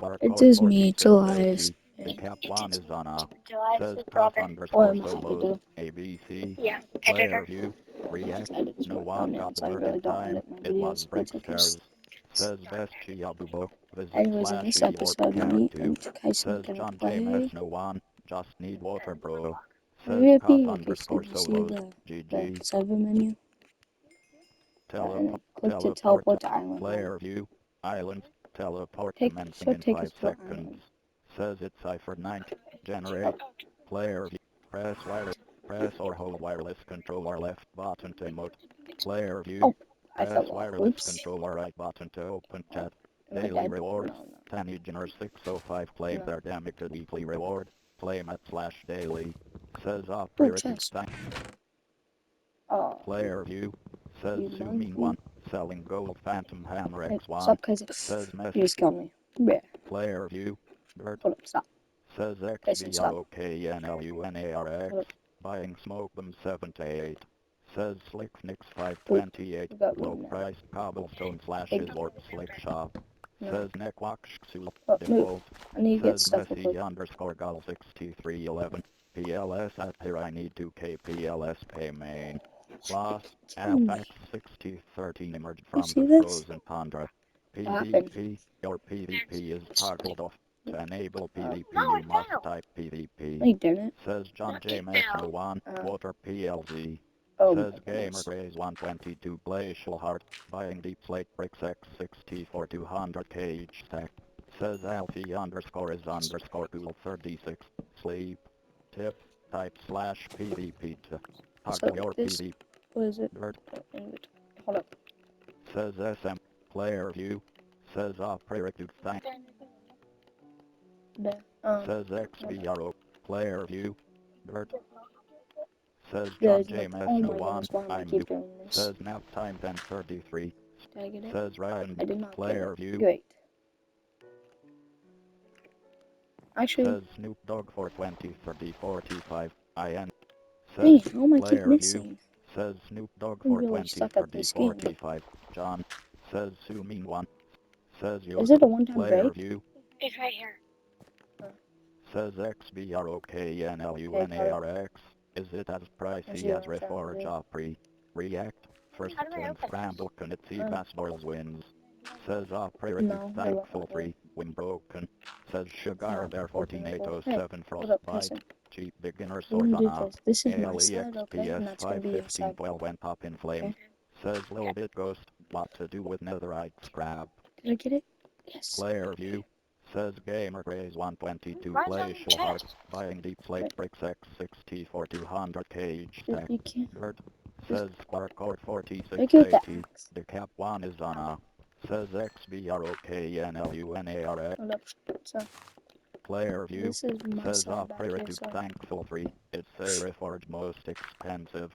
It is me, Julyas. The cap one is on a Julyas' says top brother. underscore Or my solos editor. ABC Yeah, player editor. view react. Edit is No my one thumbnail, got the so I word really in don't time. edit my It was videos, but it's okay. Brickstars. Says best Chiabubo. Visit Anyways, in slash this your episode, me character. and Tyson Says gonna John play. James no one. Just need water bro. Says Maybe cop okay, so underscore you see solos. the GG. server menu, and then click to teleport to island 1. Player view. Island. Teleport commencing Should in take us 5 to an seconds. island. Says it's cipher 90. Generate. Player view. Press wireless. Press or hold wireless controller left button to emote. Player view. Oh, I Press fell off. wireless Oops. controller right button to open chat. Am I Daily dead? rewards. No, no. Tiny Jenner 605 claim their damage to weekly reward. Claim at slash daily. Says operator chest. thank. Oh, Player view. Says you zooming monkey. 1. Selling gold phantom hammer Hey, X1. stop, cause Says you message. just killed me. Yeah. Player view. Dirt. Hold up, stop. Says Tyson, stop. XBROKNLUNARX. Hold up. Buying smoke them 7 to 8. Says Slicknix Wait, 528. we got Low one now. price cobblestone Hey. slashes warp slick shop. No. Says Nekwakshksu Oh, move. default. I need to get Says stuff real Messi quick. underscore gal 6311. PLS at here I need 2k PLS pay main. Loss. Alphax 6013 emerged from see the this? frozen tundra. happened? PvP. Your PvP is toggled off. To enable PvP No, you it's must down. type PvP. No, you didn't. Says John Knock J. it down. One. Water PLZ. Oh, Says my Gamer goodness. Grays 122 Glacial Heart. Buying deep slate bricks X60 for 200k each stack. Says Alfie underscore is underscore cool 36. Sleep. Tip. Type slash PvP to toggle your this, PvP. what is it? Dirt. Hold up. Says SM. Player view. Says operator to thank. There. Says XBRO. Player view. Dirt. Says There's John no, James oh my no one. goodness, why am I I'm keep you. doing this? Says nap time 10:33. Did I get it? Says Ryan. I did not Player get it. view. Great. Actually, Says Snoop Dogg 420 30 45. IN. man, Says how am I keep player view. missing? Says Snoop Dogg I'm really 420 stuck at 30 this game. 45. John. Says Sumin 1. Says yo. Is it a one-time player break? view. It's right here. Says XBROKNLUNARX. Is it as pricey as Reforge Opry? React. First How do I twin open scramble can it see Oh. Bass Boils wins. Says operator No, I won't thankful open 3 win broken. Says Sugar No, Bear open it. 1407 Hold up, frostbite. Tyson. Cheap beginner We're source gonna on do a this. This is my side, okay? AliExpress And that's gonna be your side. 515 went up in flames. Says Lil Bit Ghost, what to do with netherite scrap. Did I get it? Yes. Player view. Says Gamer Grays 122 Why is it on the Glacial Heart. chest? Buying deep slate bricks X60 for 200k each Dude, stack. you can't. Dirt. Says Square Cord I get the 4680. axe. The cap one is on a. Says XBROKNLUNARX. Hold up. So, Player view. this is my Says side back operator here, to so. thankful 3. It's a Reforge most expensive.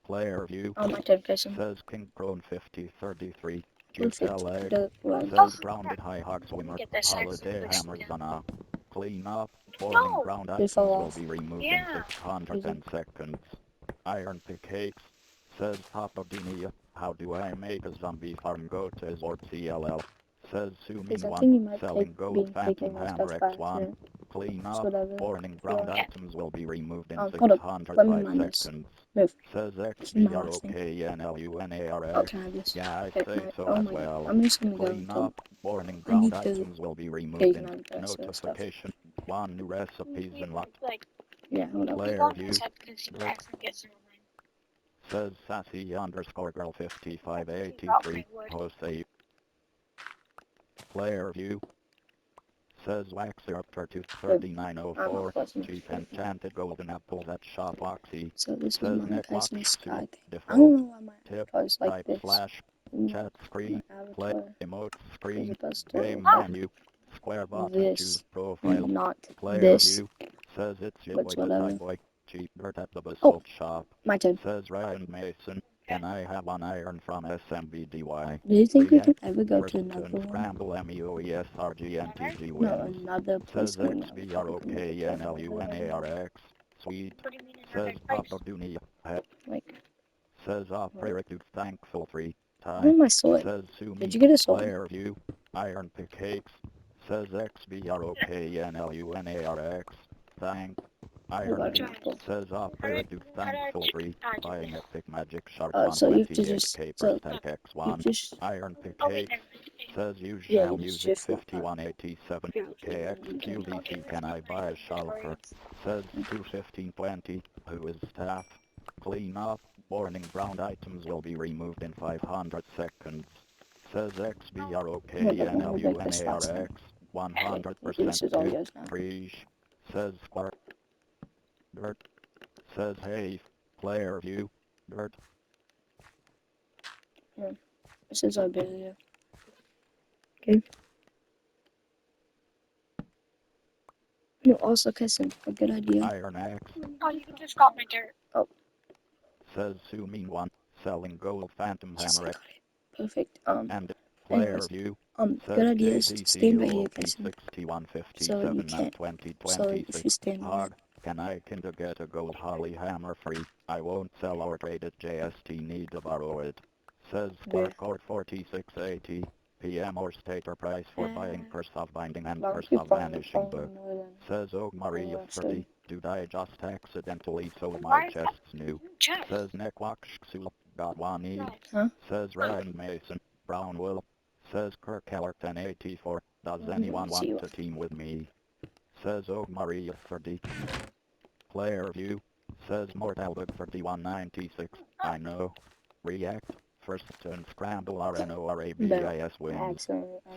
Player view. Oh, my turn, Tyson. Says King Crone 5033. Perfect. Juice leg. Well, Says grounded high hawk swimmer. Get this Holiday next hammers down. on a. Clean up. Warning No! ground They items fell will off. be removed Yeah. in 610 seconds. Iron pickaxe. Says Papa Dinia. How do I make a zombie farm go to Zord CLL? Says Because I Sumin think you 1. might Selling take gold being phantom taking my hammer stuff back X1. here. Clean It's up. whatever. Warning ground Yeah. items will be removed in Hold up. Let me 605 mind this. seconds. Move. Says This is my last thing. Oh, XBROKNLUNARX. can I have this? Yeah, I'd Okay, say so oh as my god. well. I'm just gonna go Clean until up. Warning I need ground to items will be removed take in on the rest of the stuff. notification. 1 new recipes unlocked. Like, Yeah, hold up. Player go on view. this side because you actually get some of mine. Says sassy underscore girl Drop 5583. my wood. Jose. Player view. Says waxer up for 3904. Cheap enchanted golden apples at shop Oxy. So this Says is my cousin's Netwatch sky thing. I default. don't know why my Tip. avatar's like Type this. slash. Chat screen. My Play. avatar Emote is screen. supposed Game to menu. Square button. this Choose profile. not Player this. view. Says it's your But boy whatever. the boy. Cheap dirt at the Oh, basalt shop. my turn. Says Ryan Mason. Can I have an iron from SMBDY? Do you think we React. can ever go First to another one? scramble MEOESRGNTG No, wins. another place. Says XBROKNLUNARX. Sweet. What do you mean Says another place? Papa Dunia. Like, Says operator thankful 3 where's time. my sword? Says Sumi. Did you get a sword? Player view. Iron pickaxe. Says XBROKNLUNARX. Thank. Iron got pick. it. Says operator do thankful free. Buying epic magic shark So you have to 128 just, K so Tech you X1. just, Iron Oh, wait, pickaxe. never Says use yeah, now you just music shift one part. 5187 Yeah, you can- KXQBT can I buy a shulker? Says 21520. Who is staff? Clean up. Warning ground items will be removed in 500 seconds. Says XBROKNLUNARX. 100% This is all to yours now. Freeze. Says Square. Dirt. Says hey. Player view. Dirt. This is our ability. Okay. No, also kissing. A good idea. Iron Axe. Oh, you just got my dirt. Says Sumin 1. Selling gold phantom Yes, I hammer. got it. Perfect. And player anyways, view. good Says idea is to stand right here, JDCOOP kissing. 6157 So at 2026. So if you stand right Hog, can I kinda get a gold holly hammer free? I won't sell or trade it, JST need to borrow it. Says Sparkcore 4680. PM or stater price for buying Curse of Binding and Curse of Vanishing Book. Says Og Maria 30. Did I just accidentally sold my chests new? Jeff. Says Nekwaksh Xul. Got one need. Huh? Says Ryan Mason. Brown Will. Says Kirk Keller 1084. Does anyone See you. want to team with me? Says Og Maria 30. Player view. Says Mortalbug 3196. I know. React. First turn scramble RNORABIS wins.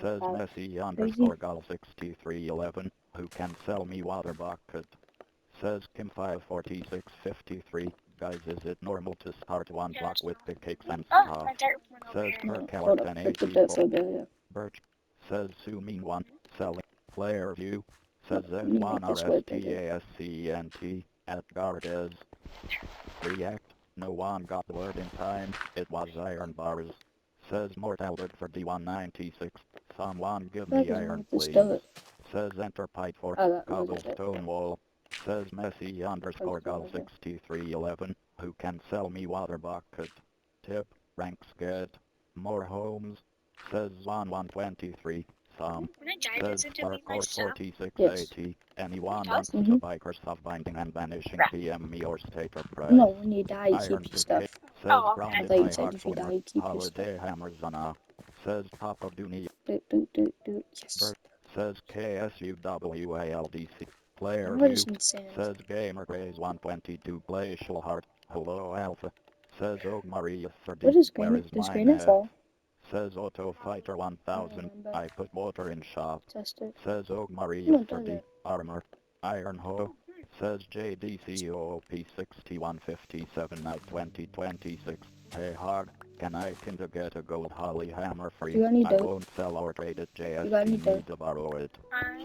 Says Messi underscore Gull 6311. Who can sell me water bucket? Says Kim 54653. Guys, is it normal to start one block with pickaxe and Oh, stuff? my dirt went over Says here. Kirk Keller Hold up, put the dirt for 1084. ability. Birch. Says Sumin 1. Selling. Player view. Says Let me make this way bigger. F1RSTASCENT. At Gardez. React. No one got the word in time. It was iron bars. Says Mortalbert 3196. Someone give me iron, Just please. do it. Says Enter Pipe for Cobblestone Wall. Says Messi underscore Gull 6311. Who can sell me water bucket? Tip. Ranks get. More homes. Says Zon 123. Some. When I died, Says does it delete my Sparkcore stuff? 4680. Anyone It wants does? to buy Curse of Binding and Vanishing, Right. PM me or stater price. No, when you die, you Iron keep your stuff. Says Oh, okay. Grounded I thought you by said if you die, Hawkswimmer. you keep your stuff. Holiday Hammers on a. Says Papa Dooney. Do. Yes. Bert. Says KSUWALDC. Player What view. is insane? Says Gamer Grays 122 Glacial Heart. Hello Alpha. Says Og Maria 30. What is Where green? is Does my green net? fall? Says Auto Fighter 1000. I put water in shop. Test it. Says Og Maria No, it 30. doesn't. Armor. Iron Hoe. Says JDCOOP 6157 at 2026. Hey Hog, can I kinda get a gold holly hammer free? You got any I dirt? won't sell or trade it, You got any JST dirt? need to borrow it.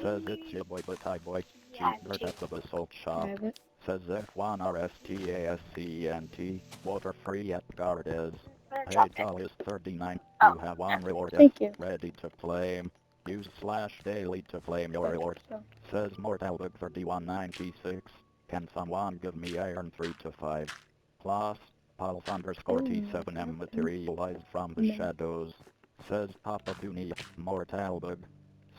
Says it's your boy but I boy. Yeah, Cheap dirt at the basalt shop. Grab it. Says F1RSTASCENT. Water free at Gardez. Hey dropped it. Julyas 39. Oh, You have one reward Thank you. ready to claim. Use /daily to claim your reward. Says Mortalbug 3196. Can someone give me iron 3 to 5? Plus, Pulse underscore T7M materialized from the shadows. Says Papa Dooney, Mortalbug.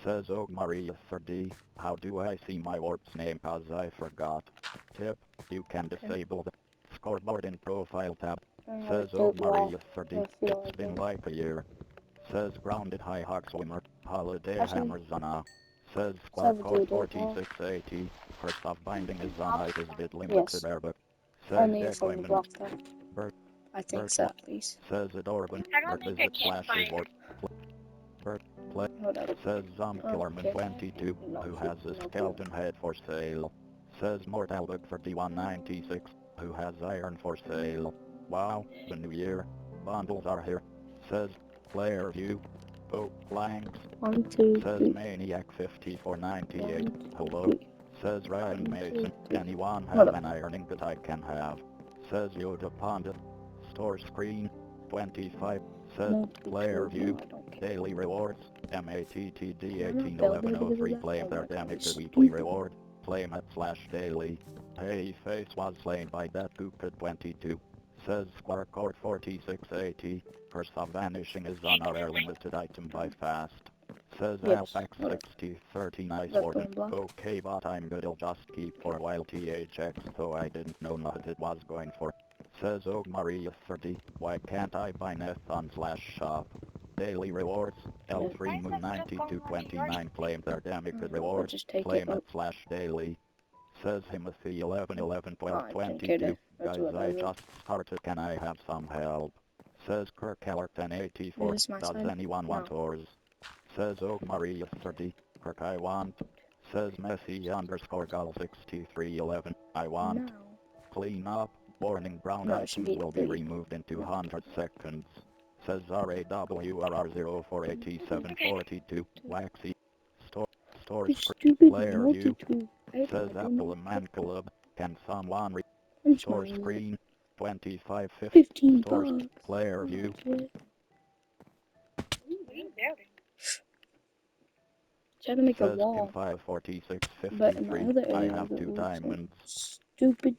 Says Og Maria 30. How do I see my warp's name cause I forgot? Tip, you can disable the scoreboard in profile tab. Says Og Maria 30. It's been like a year. Says Grounded High Hawk Swimmer. Holiday Hammers on a. Says Squad Code 4680. Curse of Binding is on it is bit limited airbook. Says Only if I'm Equipment. blocked out. Bert. I think Bert. so, at least. Says Adorban. I don't think I Visit can /reward. find Bert. Play. Hold up. Says Killerman 22. Who has a skeleton head for sale. Says Mortalbug 3196. Who has iron for sale. Wow, the new year. Bundles are here. Says Player view. Oh, blanks. 1, 2, Says 3. Maniac 5498. 1, 2, Hello. 3. Says Ryan 1, 2, Mason. 3. Anyone Hold have up. an ironing that I can have? Says Yoda Panda. Store screen. 25. Says No, Player view. I don't care. Daily rewards. MATTD I'm not building 181103. because of Claim that. their Oh, damage that's weekly stupid. reward. Claim at /daily. Hey, face was slain by that Goopka 22. Says Sparkcore 4680. Curse of Vanishing is on our limited item by fast. Says Yes, Alfax whatever. 6030 nice Let's order. go and block. Okay, but I'm good. I'll just keep for a while. THX, though I didn't know what it was going for. Says Oh Maria 30. Why can't I buy Nethan/shop? Daily rewards. L3 Moon 9229 claim their damage I'll rewards. just take Claim it. it slash daily. Says Timothy 11 11 12 I didn't care 22. to. That's Guys, what I I wrote. just started. Can I have some help? Says Kirk Keller 1084. Is this my Does side? anyone want ours? Says Oh Maria 30. Kirk I want. Says Messi_Gull 6311. I want. No. Clean up. Warning brown No, it should items be will be 3. removed in 200 seconds. Says RAWRR048742. Waxy. Store You screen. stupid Player view. multi-tool. Says Apple Man Club. Can someone I'm store sorry. screen? 2550. 15 Store bucks. player view. Okay. What are you building? Try to make a Says wall. Kim 54653. But in my other I area, have there 2 was some diamonds. stupid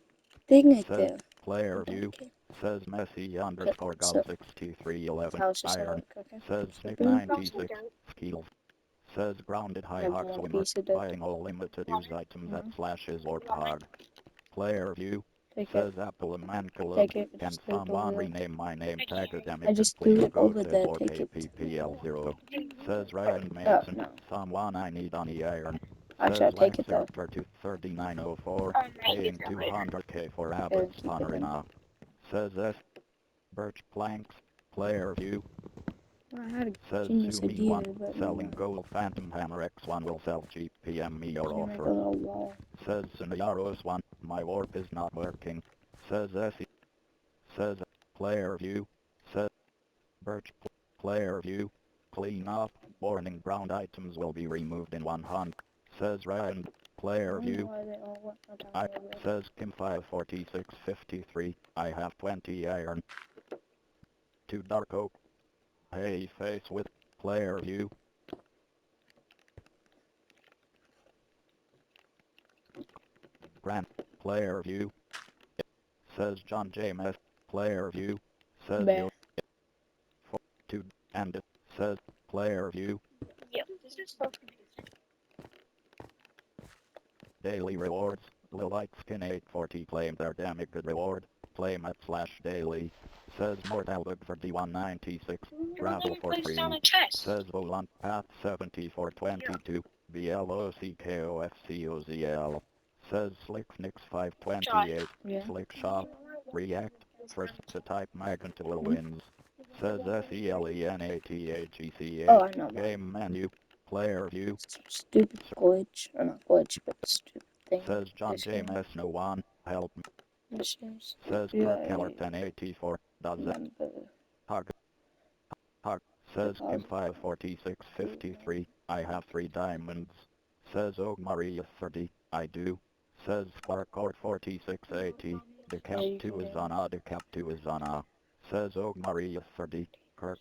thing right Says there. player I don't view. care. Says Messi_Gull So, 6311. how it's just Iron. okay. Says So Nick boom. 96. Skills. Says grounded high Have hog one swimmer. piece of dirt. Buying all limited use items at slashes or You want pog. Player view. Take it. Says Apple Man Club. Take it. Can Just throw it over someone there. rename my name tag I academic? I just Please threw it go over to there. or Take it. KPPL0. Says Ryan Oh, Mason. no. Someone I need on the iron. Actually, I'll Says take it though. Lancer to 3904. I might Paying get that later. 200k for Okay, Abbott keep it Spawner then. enough. Says S. Birch Planks. Player view. I had a Says genius Zoomy idea, 1. but Selling no. gold Phantom Hammer X1 will sell cheap. PM me your Gonna make a offer. little wall. Says Scenarios 1. My warp is not working. Says SE. Says player view. Says Birch player view. Clean up. Warning brown items will be removed in 100. Says Ryan. I Player don't know view. why they all went down I there, but says Kim 54653. I have 20 iron. 2 dark oak. Hey face with player view. Grant player view. Says John James. Player view. Says Bear. Yo 2 and it says player view. Yep, this is so confusing. Daily rewards. Lil Light Skin 840 claim their damage good reward. Claim at /daily. Says Mortal Bug for D196. Travel for Place free. down a chest. Says Volant Path 7422. BLOCKOFCOZL. Says Slicknix 528. Yeah. Slick Shop. React. First to type Magnetula wins. Says SELENATHECA. Oh, I know that. Game menu. Player view. Stupid glitch. Or not glitch, but stupid thing. Says John This game. James no one. Help me. This is. Says Yeah, Kirk Keller 1084. Does it? remember. Hug. Hug. Says Kim Deposit. 54653. I have 3 diamonds. Says Oh Maria 30. I do. Says Sparkcore 4680. Decap 2 is on a. Decap 2 is on a. Says Oh Maria 30. Kirk.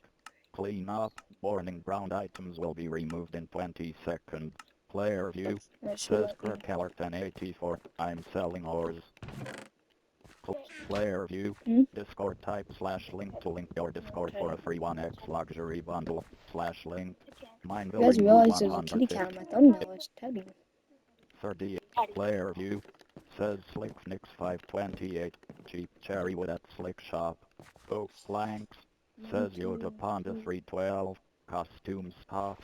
Clean up. Warning brown items will be removed in 20 seconds. Player view. Says Kirk Keller 1084. I'm selling ores. Player view. Discord type /link to link your Discord for a free 1x luxury bundle /link. Mine You will guys remove realize there's a kitty cat on my thumbnail. It's Teddy. 30. Player view. Says Slicknix 528. Cheap cherry wood at Slick Shop. Oak planks. Says Yoda Panda 312. Costume stuff.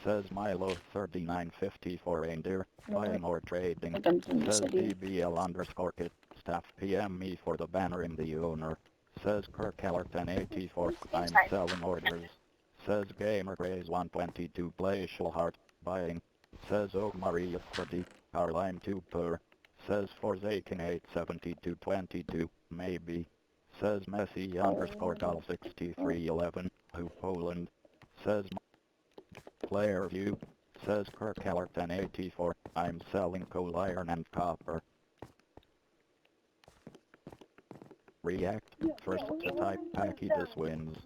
Says Milo 3950 for reindeer. Buying or trading. Says DBL_kit. Staff PM me for the banner in the owner. Says Kirk Keller 1084. I'm selling orders. Says Gamer Grays 122 Glacial Heart. Buying. Says Oh Maria 30. Carline 2 per. Says Forsaken 87222. Maybe. Says Messi_Gull 6311. Who Poland. Says player view. Says Kirk Keller 1084. I'm selling coal iron and copper. React. First to type Packy this wins.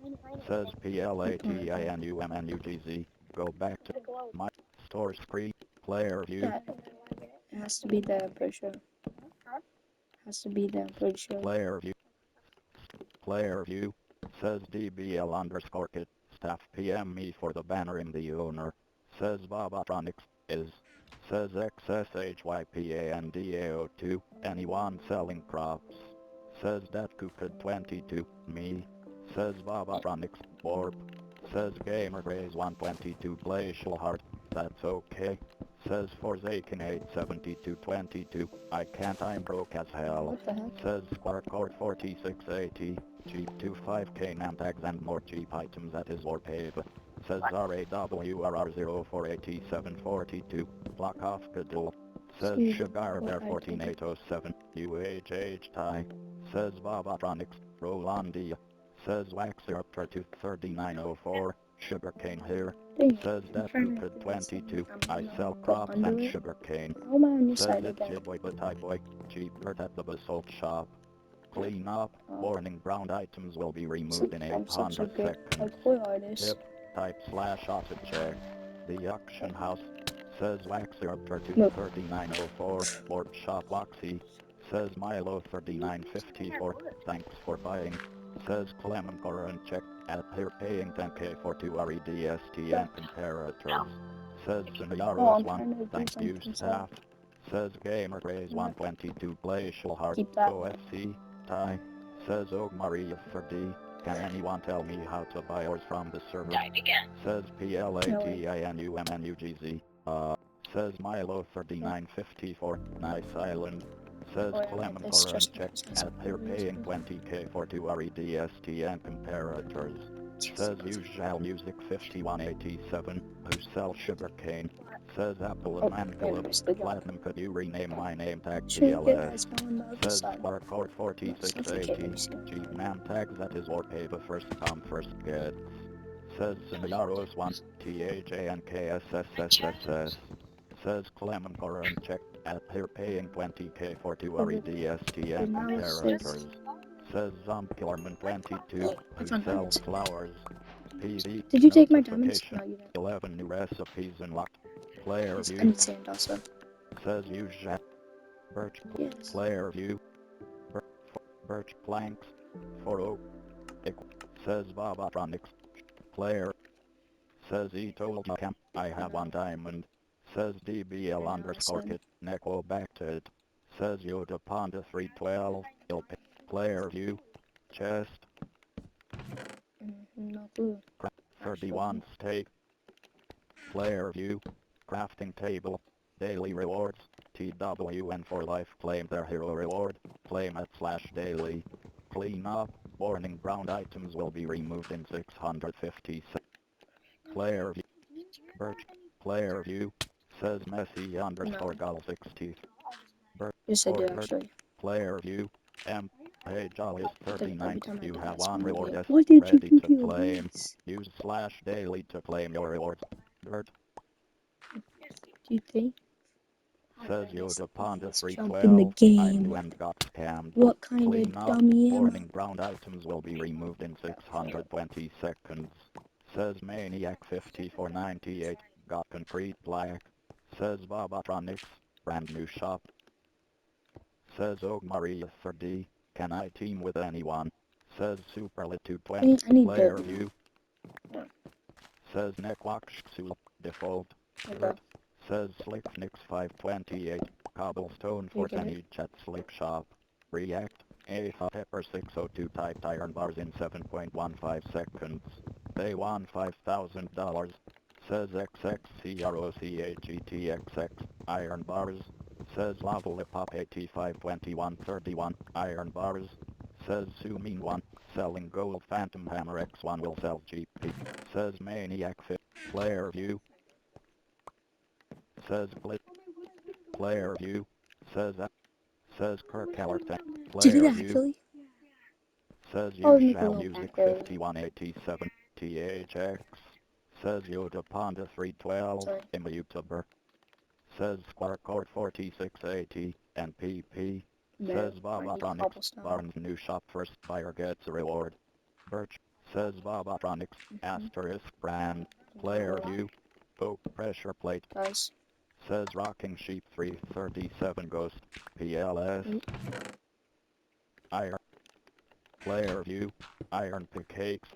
Says PLATINUMNUGZ. Go back to my store screen. Player view. Yeah, it has to be there, I'm pretty sure. Has to be there, I'm pretty sure. Player view. Player view. Says DBL_kit. staff PM me for the banner in the owner. Says Bobatronics is. Says XSHYPANDAO2, anyone selling crops. Says that Cooked 22, me. Says Bobatronics, Borb. Says GamerGraze 122 Glacial Heart, that's okay. Says Forsaken 87222, I can't, I'm broke as hell. What the heck? Says Squarecord 4680, cheap 25k name tags and more cheap items that is wallpaper. Says RAWRR048742, block off Gadul. Says See, Sugar what Bear I did. 14807, UHH tie. Says Bobatronics, Rolandia. Says Waxeruptor 23904, sugarcane here. Dang it, Says I'm that trying to Cooked do this 22, and I I'm sell go crops under and it. sugarcane. How am I on this Says side it's again? your boy but I boy, cheaper at the basalt shop. Clean up, Oh. warning ground items will be removed Since in I'm such a 800 good seconds. hardcore artist. Tip, type / auto check. The auction house, says Waxeruptor Move. 23904, Board Shop Waxy. Says Milo 3954, thanks for buying. Says Clement Current check at here paying 10k for 2 REDST and comparators. Says Oh, Sinayaros I'm 1, trying to do thank you something, so staff. Says GamerGraze 122 Glacial Heart, keep that. OFC, tie. Says Maria 30, can anyone tell me how to buy yours from the server? Died again. Says PLATINUMNUGZ, says Milo 3954, nice island. Says Oh, yeah, Clement this Current just check makes sense at for here me, paying so. 20k for 2 REDST and comparators. Says Usual Music 5187, who sells sugarcane. Says Apple Oh, and I Mancalib, missed the guy. Platinum, could you rename my name tag Should you PLS? guys go on the other Says side? Sparkcore No, since you can't 4680, really see G man tags that is wallpaper first come first get. Says Similaros 1, TAJNKSSSSS. Says Clement Current check at here paying 20k for 2 REDST and now it comparators. Says Zombkillerman 22, I who found sells diamonds. flowers. PD, Did you take my diamonds? notification, No, you didn't. 11 new recipes unlocked. Player Yes, I view, need sand also. says use birch, Yes. player view, birch planks, 4 oak, says Bobatronics, player, says Etolcam, I have 1 diamond, says DBL underscore kit, Neko back to it, says Yoda Ponda 312, player view, chest, No clue. 31 steak, player view, crafting table, daily rewards, TWN for life, claim their hero reward, claim at /daily, clean up, warning ground items will be removed in 650 seconds. Player view, birch, player view, says Messi underscore gal 60, Yes, I do birch, actually. player view, hey Julyas Every 39, time I you do have this, 1 I'm reward like, S what did you ready do to to your claim, voice? use /daily to claim your rewards, bird, Do you think? says Yoda Ponda Let's jump in the 312, I knew game. and got scammed. What kind Clean of up, dummy am I? warning ground items will be removed in 620 seconds. Says Maniac 5498, got concrete black. Says Bobatronics, brand new shop. Says Maria 30, can I team with anyone? Says Superlit 220, I need player dirt. view. Says Nekwakshul, default. Okay. Says Slicknix 528, cobblestone You for get it? any chat slick shop. React, Pepper 602 typed iron bars in 7.15 seconds. They won $5,000. Says XXCROCHETXX, iron bars. Says Lavolipop 852131, iron bars. Says Sumin 1, selling gold phantom hammer X1 will sell GP. Says Maniac 5, player view. Says player view, says Kirk Ellerton, Did it player view, actually? says Oh, you make a shall little music back row. 5187, THX, says Yoda Ponda 312, Sorry. Immutable, says Squarecord 4680, and PP, No, says I need Bobatronics, cobblestone. Barnes new shop first buyer gets a reward, Birch, says Bobatronics, asterisk brand, player view, oak pressure plate, Guys. says Rocking Sheep 337 Ghost, PLS, iron, player view, iron pickaxe,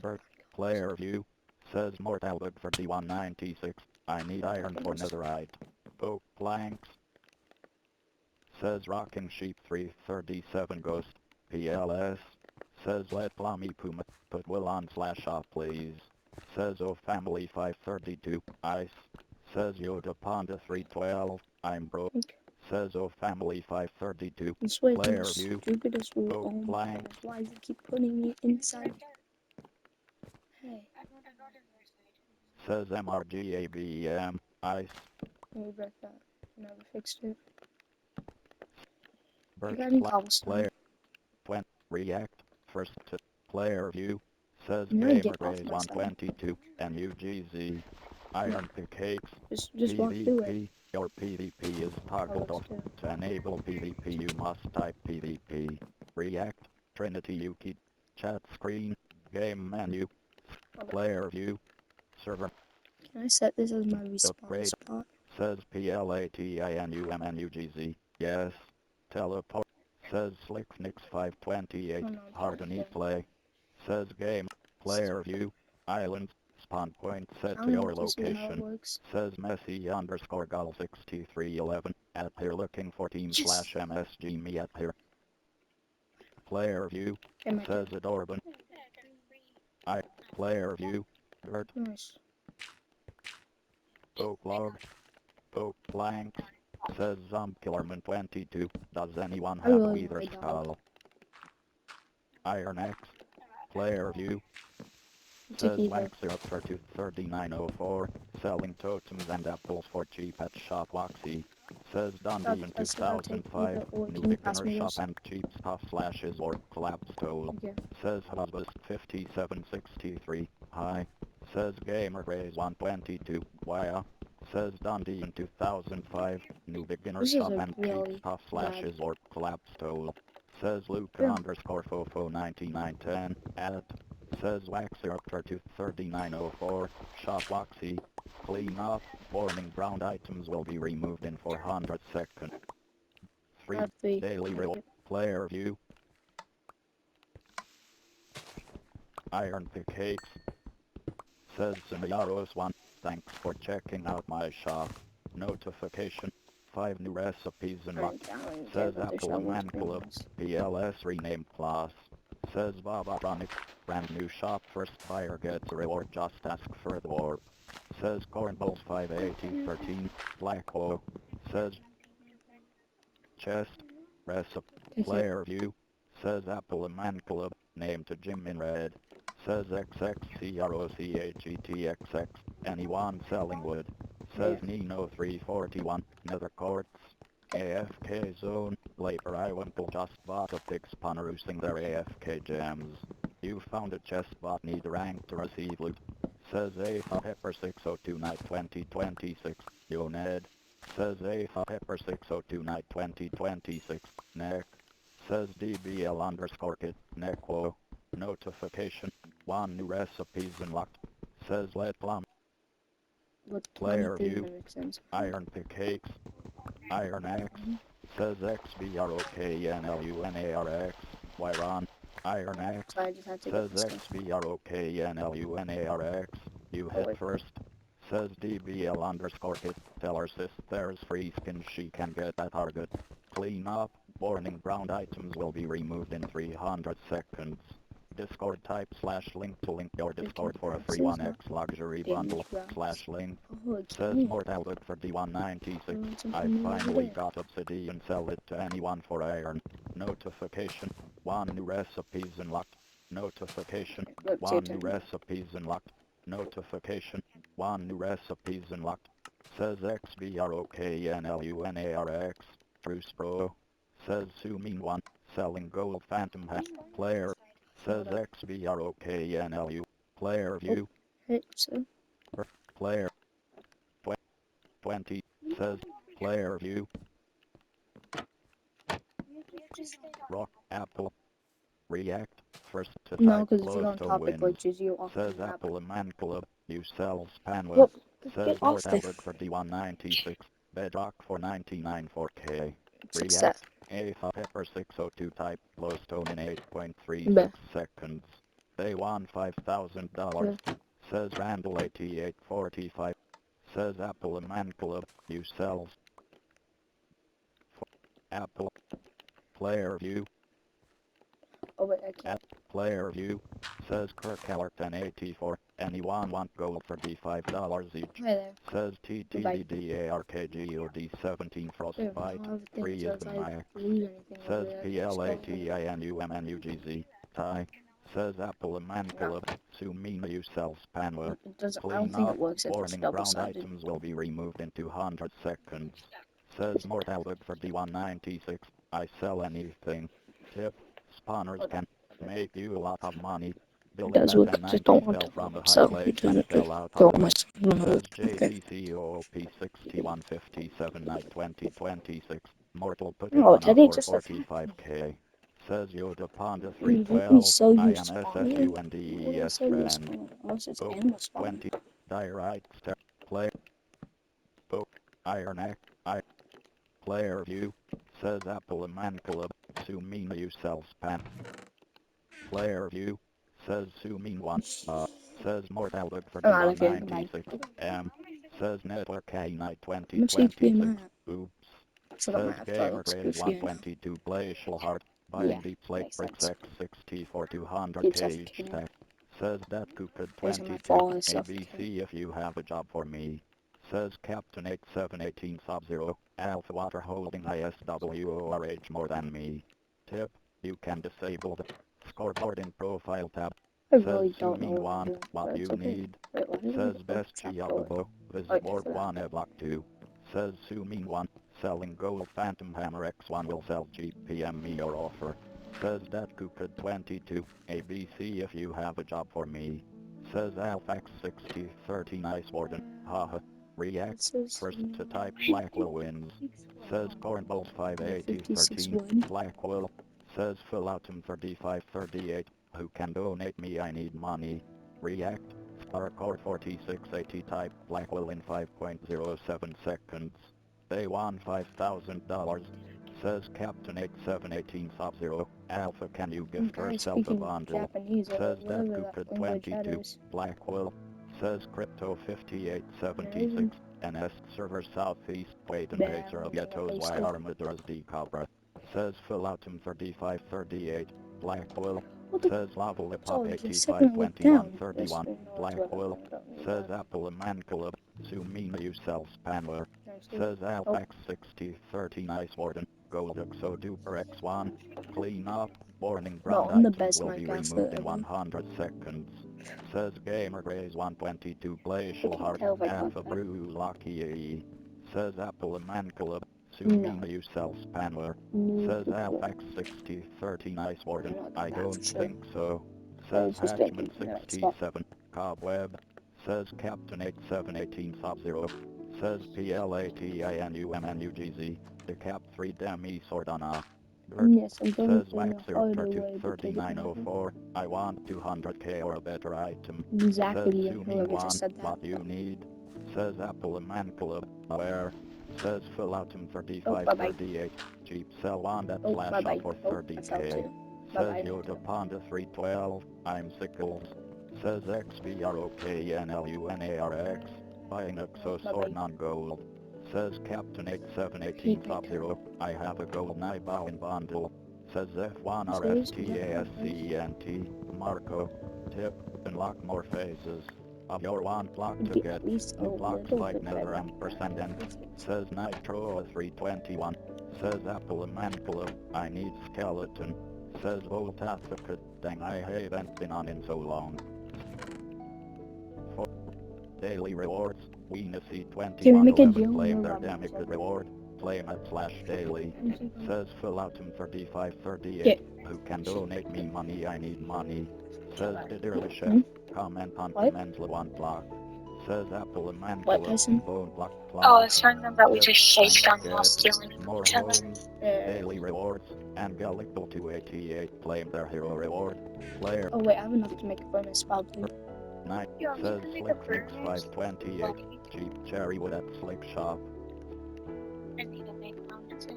birch, Player view. Says Mortal Bug for D196. I need iron for netherite. Oak planks. Says Rocking Sheep 337 Ghost. PLS. Says let Plummy Puma put will on /shop please. Says oh family 532 ice. Says Yoda Panda 312 I'm broke. Says oh family 532 This way player is view. stupidest rule. Oak Oh my plank. god, why does it keep putting it inside? Hey, Says MRGABM ice. let me break that. Never fixed it. Birch got any player cobblestone? 20 react first to player view. Says I'm gonna Gamer get off Grade my side. 122 NUGZ Iron Pickaxe Just walk through it. PvP. Your PvP is toggled off. To enable PvP you must type PvP. React. Trinity Yuki. Chat screen. Game menu. Player view. Server. Can I set this as my respawn Upgrade. spot? Says PLATINUMNUGZ. Yes. Teleport. Says Slicknix 528. Oh, no, Hard to okay. play. Says game. Player view. Island. Spawn point set I to don't your know to see how it location. works. Says Messi_Gull6311 at here looking for team Yes. /MSG me at here. Player view. Okay, my Says turn. Adorban. Player view. Bird. Nice. Oak log. Oak planks. Says Zombkillerman22. Does anyone I have really Weather want a dog. skull? Iron X. Player view. Take Says either. Waxer up for 239.04. Selling totems and apples for cheap at Shop Waxy. Says Dundee in I said I'll take 2005. either, or New can you pass beginner me shop this? and cheap stuff / or collapse tool. Okay. Says Hubus 5763. Hi. Says Gamer Rays 122. Why? Says Dundee in 2005. New beginner This is shop a and really cheap stuff bad- / or collapse tool. Says Luca Yeah. underscore Fofo 9910. Add. Says Waxer up for 239.04. Shop Waxy. Clean up. Warning ground items will be removed in 400 seconds. 3. Have three. Daily Thank real. you. Player view. Iron Pickaxe. Says Simiaros1. Thanks for checking out my shop. Notification. 5 new recipes unlocked. Says Apple Man Club. PLS rename class. Says Bobatronic. Brand new shop. First buyer gets a reward. Just ask for the warp. Says Cornballs 58013. Blackwall. Says Chest. Recipe. Player view. Says Apple Man Club. Name to Jim in red. Says XXCROCHETXX. Anyone selling wood. Says Nino 341. Nether Courts. AFK zone. Later I went to just bought a pig spawner using their AFK gems. You found a chest bot need rank to receive loot. Says Afa Pepper 602 night 2026. Yo Ned. Says Afa Pepper 602 night 2026. Neck. Says DBL underscore kit. Neckwo. Notification. 1 new recipes unlocked. Says let plum. Player view. Iron Pickaxe. Iron X. Says XBROKNLUNARX. Wyron. Iron X. So I just had to Says get this stuff. XBROKNLUNARX. You hit wait. first. Says DBL underscore hit. Tell her sis there's free skin she can get at target. Clean up. Warning ground items will be removed in 300 seconds. Discord type /link to link your Discord for a free 1x luxury bundle /link. Says Mortal Bug for D196. I finally got obsidian, sell it to anyone for iron. Notification. 1 new recipes unlocked. Notification. 1 new recipes unlocked. Notification. 1 new recipes unlocked. Says XBROKNLUNARX. Bruce Bro. Says Sumin1. Selling gold phantom hat. Player. Says XBROKNLU. Player view. Player. 20. Says player view. Rock. Apple. React. First to No, type because if close you're on to topic win. glitches, you off Says the map. Apple and Man Club. You sell span Well, with. Says get off Mortal this. Bug for D196. Bedrock for 99 4K. Success. React. Afa Pepper 602 type. Glowstone in 8.36 Bleh. seconds. They won $5,000. Says Randall 8845. Says Apple and Man Club. You sells. Apple. Player view. Oh wait, I can't. Player view. Says Kirk Keller 1084. Anyone want gold for $5 each? Hi there. Says TTDDARKGOD 17 Frostbite. Free is the Mac. Says PLATINUMNUGZ. Tie. Says Apple and Man Club. Sumina you sell spammer. I don't Clean think up. it works if it's Warning ground double-sided. items will be removed in 200 seconds. Says Mortal Bug for D196. I sell anything. Tip. Spawners can make you a lot of money. It does work, I just don't want to sell it to throw my Says JDCOOP6157 night 2026. Mortal put it No, on Teddy, for just a 45k. Says Yoda Panda let me 312. sell you INSSUNDES sell you friend. spawn? Unless it's Oh, animal spawn. 20. Direct step. Play. Book. Iron X. Player view. Says Apple and Man Club. Sumina you sell spam. Player view. Says Sumin 1. Says Mortal Bug for Alright, okay, 196. Says Network K Night How much HP am I 2026. at? Oops. So that might Says have to Gamer let's go Graves for you now. 122 Glacial Heart. Yeah, Buying deep plate makes bricks sense. X60 for 200 Keeps us cage clean. tech. Says that Cupid Those are my 22 fall stuff. ABC if you have a job for me. Says Captain 8718 Sub-Zero Alpha Water holding ISWORH more than me. Tip, you can disable the scoreboard in profile tab. I Says really don't know Sumin what I'm 1 doing, what but you it's okay. need. Wait, why did Says I Best trap Giacobo. Visit Okay, Ward for that. 1 Block 2. Says Sumin 1 selling gold Phantom Hammer X1 will sell GPM me your offer. Says that Cupid 22 ABC if you have a job for me. Says Alphax 6030 Nice Warden. Haha. React. First to type Blackwell wins. Says Cornballs 58013 Blackwell. Says Philatum 3538. Who can donate me? I need money. React. Sparcore 4680 type Blackwell in 5.07 seconds. They won $5,000. Says Captain 8718 Sub-Zero. Alpha can you gift yourself a bundle? Japanese or Says that whatever Cupid that language that 22. is. Blackwell. Says Crypto 5876. NS server southeast. Wait and There, baser of Yetos Y Armaduras D Cobra. Says Philatum 3538. Blackwell. Says Lava Pop 852131. Blackwell. Says Apple and Man Club. Sumina you sell spammer. Says Alpax 6030 Nice Warden. Gold Exo Duper X1. Clean up. Warning ground I'm the items best will be Minecraft removed in ever. 100 seconds. Says Gamer Grays 122 Glacial Heart. tell if I Alpha can't. Brew Lucky. Says Apple and Man Club. Sumina you sell spammer. Says Alpax 6030 Nice Warden. I don't think so. Says it's just Hatchman bacon. Alright, 67. Cobweb. Says Captain 8718 Sub-Zero. Says PLATINUMNUGZ. The Cap 3 Demi Sordana. Yes, I'm going Says for the Waxer harder way because 3904. I want 200k or a better item. exactly Says whoever Sumin just 1 said that. what you need. Says Apple and Man Club. Where? Says Philatum Oh, bye-bye. 3538. Cheap sell one that Oh, flash bye-bye. up for Oh, I fell 30k. too. Says Bye-bye. Yoda Panda 312. I'm Sickles. Says XBROKNLUNARX. Buying Exosword non-gold. Says Captain 8718 Sub-Zero. I have a gold Nibao in bundle. Says F1RSTASCENT. Marco. Tip. Unlock more phases of your one block to get At least a new blocks little like bit Nether better. Ampersand and says Nitro 321. Says Apple and Man Club. I need skeleton. Says Volt Advocate. Dang, I haven't been on in so long. For daily rewards, Weena Can we make a C2111 deal? claim No, their Robin, damage sorry. reward. Claim at /daily. Says Philatum 3538. Yeah. Who can donate me money? I need money. Says Diderly Chef. Hmm? Comment on What? Mental one block. Says Apple and Man What, Club. Tyson? Bone block Oh, block. it's telling them that we Tip, just chased thank them while God. stealing More each other. homes. Daily rewards. Angelic 288 claim their hero reward. Player Oh wait, I have enough to make a furnace spell too. 9 Yeah, we says can make a Slick Mix furnace. 528. Cheap cherry wood at Slick Shop. I need to make furnace.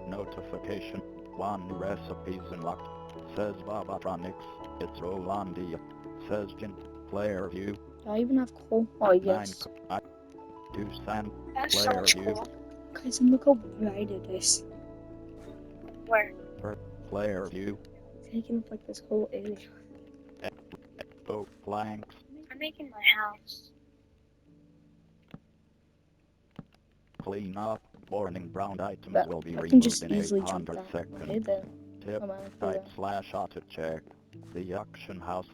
Notification. 1 new recipes unlocked. Says Bobotronics. It's Rolandia. Says Jin. Player view. Do I even have coal? Oh, 9 yes. 2 sand. That's so Player much view. cool. Guys, and look how bright it is. Where? Player view. Taking up like this whole area. Oak planks. I'm making my house. Clean up. Warning brown items But will be I can just removed in easily jump 800 down. seconds. Okay, then. Tip. Come on, Type / auto check. The auction house.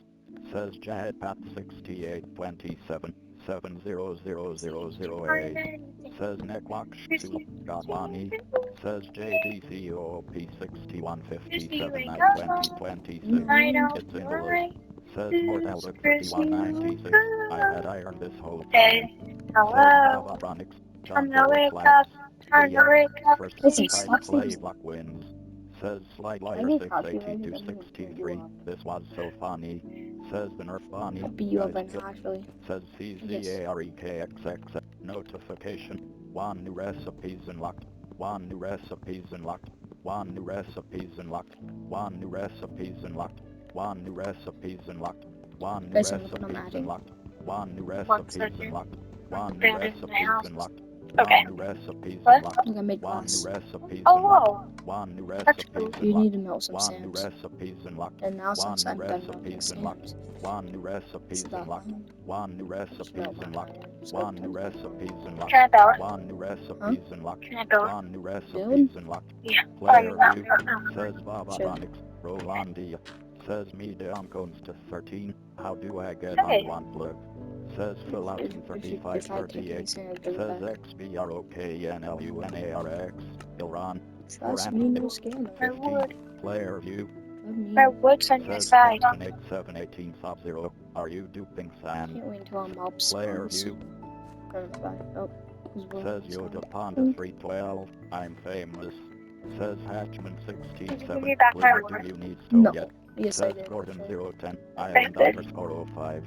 Says Jadpat 6827 700008. Says Nekwak Shul Gadwani. Says JDCOP 6157 2026. I don't It's in the list. like Says this Mortalwick crazy 3196. I had iron this whole time. Hey, Says hello. Bobotronics. Time John to wake up. Slabs. Time to wake up. First Listen, type stop saying Skyblock wins. Says Slide Can I Lawyer get copyrighted? 682 I'm gonna turn you 63. off. This was so funny. Says the Nerf Bonnie. I'll beat you up Guys, right now, actually. says CZAREKXX. Notification. 1 new recipes unlocked. 1 new recipes unlocked. 1 new recipes unlocked. 1 new recipes unlocked. 1 new recipes unlocked. 1 new Guys, I'm looking on recipes Maddie. unlocked. 1 new 1 recipes second. unlocked. I'm 1 new building my recipes house. unlocked. Okay. 1 new recipes What? unlocked. Look, I made 1 new glass. recipes Oh, unlocked. whoa. 1 new That's recipes cool. You unlocked. need to melt some 1 new sands. recipes unlocked. And now 1 since new I'm done melting recipes unlocked. sands, 1 new recipes it's that unlocked. iron. 1 new Just recipes melt my unlocked. iron. So 1 new recipes unlocked. Can I build? 1 new recipes unlocked. Can I build? 1 new recipes Build? unlocked. Yeah. Player no, view. Says Bobotronics. Rolandia. Says me down cones to 13. How do I get Hey. on one flip? Says fill out in If I take 3538. any sand, I'll give it Says back. XBROKNLUNARX. Iran. Trust me, no scammer. I would. Player view. Love me. My wood's on your Says side. Captain 8718 Sub 0. Are you duping Sam? Can't wait until I'm mob Player spawns. view. Oh, who's Says Yoda Panda 312. I'm famous. Says Hatchman Did you 167. give me back my Clear, wood? do you need No. stone yet? Yes, I Says did. Gordon 010. Thank Island you. underscore 05.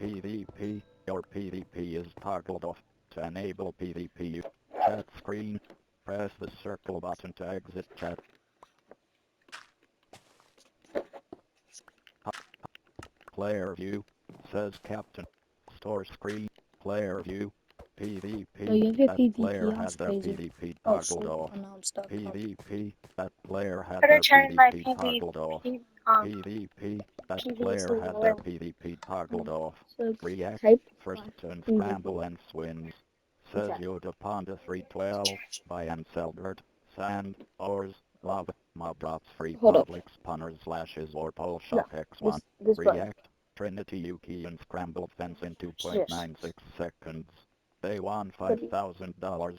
PvP. Your PvP is toggled off. To enable PvP, chat screen. Press the circle button to exit chat. Player view. Says Captain. Store screen. Player view. PvP. Oh, you have your That PvP player off, has their crazy. PvP Oh, toggled shit. off. Oh, now I'm stuck. Oh. PvP. That player had Better their turn my PvP toggled off. PvP. That PvP player had their low. PvP toggled off. So, React. type First turn PvP. scramble and swings. Says Okay. Yoda Panda 312. Buy and sell dirt, sand, ores, lava, mob drops, free Hold up. public spawners, slashes, or pole shop X1. This button. React. Trinity Yuki and scrambled fence in 2.96 seconds. They won $5,000.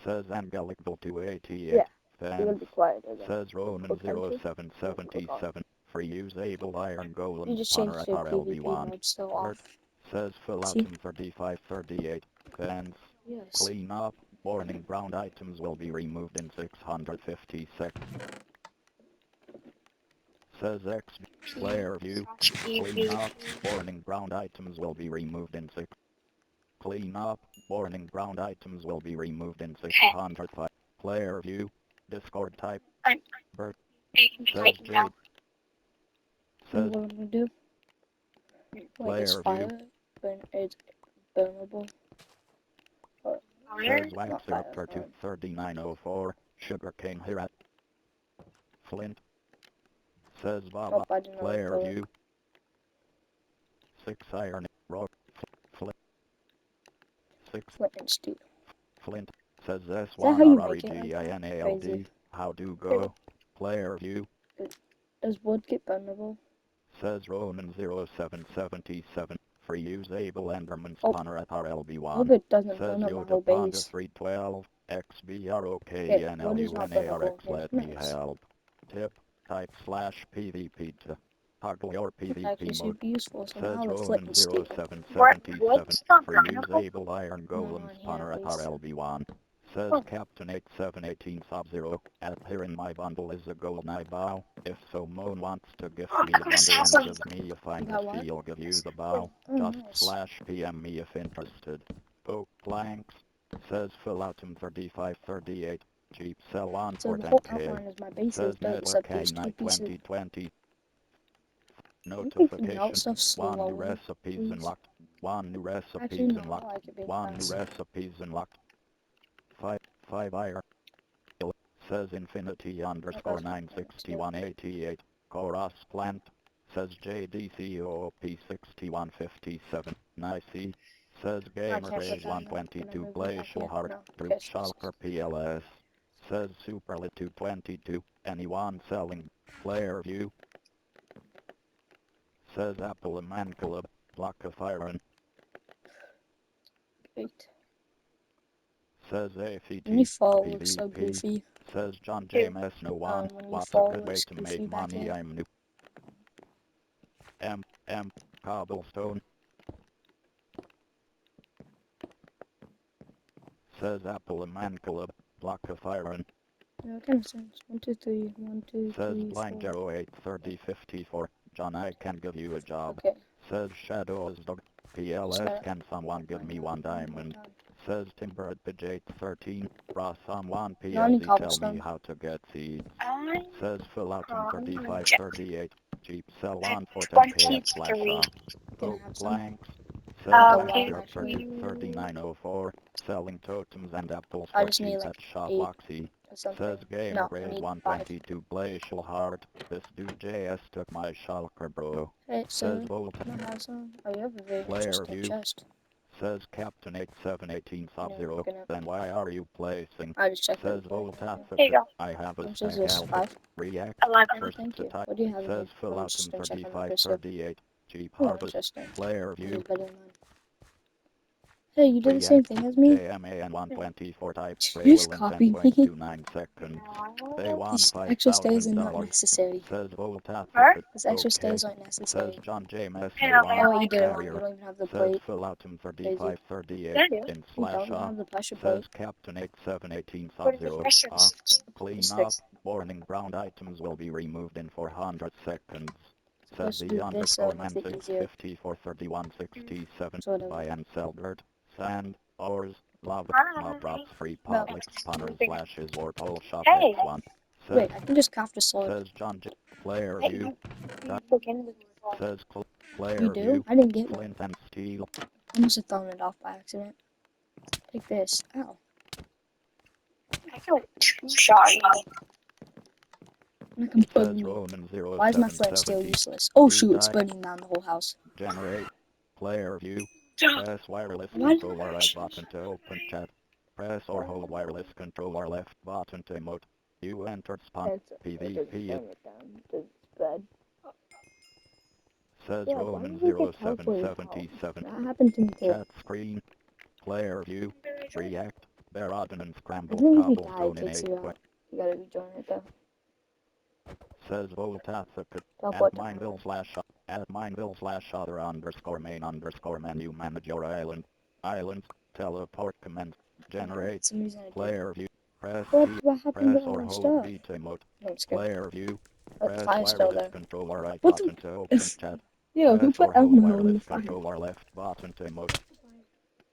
Says Angelicville 288. Yeah. You're gonna Fence. be quiet again. Says Roman What country? 0777. Free usable iron You golem just spawner changed at your PvP RLB1. mode still off. Says fill out See? in 3538. Fence. Yes. Clean up. Warning ground items will be removed in 650 seconds. Says X. Player view. Clean up. Warning ground items will be removed in 6. Clean up. Warning ground items will be removed in 605. Player view. Discord type. Bert. Says Jade. And Says what I'm gonna do? Like it's player fire, view. but it's burnable. Says Not Wax fire. Raptor 23904. Sugar King here at Flint. Says Baba. Nope, I did not Player fill it. view. 6 iron. Rock. Flint. 6 Flint and steel. Flint. Says that how you make it? S1RREGINALD. Crazy. How do go? Player view. Does wood get burnable? Says Roman 0777. Free usable Enderman Oh. spawner at I hope RLB1. it doesn't Says burn up my Yoda whole Panda base. 312. Wood is not XBROKNLUNARX. burnable. Let me Nice. help. Tip. Type /PvP to toggle your It's actually PvP mode. super useful, so Says now the flint Roman and steel. 0777. not Free burnable? usable iron golem on here spawner at at least. RLB1. Says Oh. Captain 8718 Sub 0. At here in my bundle is a golden eye bow. If so, Moan wants to gift me a bundle and gives me a fine got what? he'll give you the bow. Oh, Just nice. /PM me if interested. Oak planks. Says fill out in 3538. Jeep sell on So for the whole 10k. outline of my base Says is done network except these two K-Night pieces. 2020. I'm thinking melt Notification. stuff 1 new slowly, recipes please. unlocked. 1 new recipes Actually, no, I unlocked. like it being 1 new fast. recipes unlocked. 5 iron. Says infinity underscore 96188. Chorus plant. Says JDCOOP 6157. Nice. Says Gamer Grade 122 Glacial Heart. Group Shulker PLS. Says Superlit 222. Anyone selling? Player view. Says Apple and Mancalib. Block of Iron. Great. Says AFT. When you fall, it looks so PvP. goofy. Says John James no one. When you What's a fall, good it way looks to goofy make back money? in. I'm new. Cobblestone. Says Apple and Mancalib. Block of Iron. Yeah, it kind of sense. 1, 2, 3. 1, 2, Says 3, Blind 4. Arrow 83054. John, I can give you a job. Okay. Says Shadows Dog. PLS, can someone give me 1 diamond? Says Timber at Pidge 813. Raw someone Not any PLC tell cobblestone. me how to get seeds. I Says Fill out on 3538. Jeep sell on for 10k at slash 23. shop. Can I Oak have some? blanks. Says Like a Um, lot, Blaster actually. 3904. Selling totems and apples I for just need cheap like at shop 8 Loxy. or something. Says Gamer No, I Grade need 5. 122 Glacial Heart. This dude JS took my shulker, bro. Hey, Says so, Volt. can I have some? Oh, you have a very Player interesting view. chest. Says Captain 8718 Sub-Zero. looking at- Then why are you placing? I just checked Says it before. Voltath. Here you go. I have How a much is stack this? alpha. 5? React. 11. First Thank to you. type. What do you have in Says here? I'm Fill out just gonna check on the 3538. Jeep Oh, Harvest. interesting. Player This is view. better than mine. Hey, you did the React. same thing as me? JMAN 124 type. You just Will in copied me. 10.29 seconds. They won These extra stays are not $5,000. necessary. Says Voltath. Huh? These extra Okay. stays aren't Says necessary. John James Hey, no I'll one. Oh, wait, you did it wrong. You Carrier. don't even have the Says plate. Fill out 3538 Yeah, I do. in You slash don't even off. have the pressure Says plate. Captain 8718 What are the Sub-Zero. questions? Clean Just up. Warning, ground items will be removed in 400 seconds. Says Supposed to the do this underscore man makes it easier. 654 3167. So whatever. Buy and sell dirt, sand, ores, lava, mob drops, free No. public spawners, flashes, or pole shop Hey. X1. Says, Wait, I can just craft a sword. says John J. Player Hey, view. look into the wall. Says You player do? view. I didn't get one. Flint and steel. I must have thrown it off by accident. Take this. Ow. I feel like 2-shot you. And I can Says bug me. Roman 0770. Why is my flint still useless? Oh shoot, it's burning down the whole house. Generate. Player view. Press wireless Why did control or right button to open chat. Press or hold wireless control or left button to emote. You entered spawn. PvP. Says Yeah, why Roman did we get 0777. That happened to me too. Chat screen. Player view. React. Barodin and I scrambled think if you die, cobblestone it in takes 8. you out. You gotta rejoin it though. Says Voltathicate. Teleport At mineville/other underscore main underscore menu manage your island. Islands. Teleport command. Generate. For some reason I did. Player view. Press What B. happened Press to all or my hold stuff? B to emote. No, I'm scared. Player view. But the Press fire's still wireless there. control or right What the- button to open chat. Yo, who Press put or hold Elmo in the wireless fire? control or left button to emote.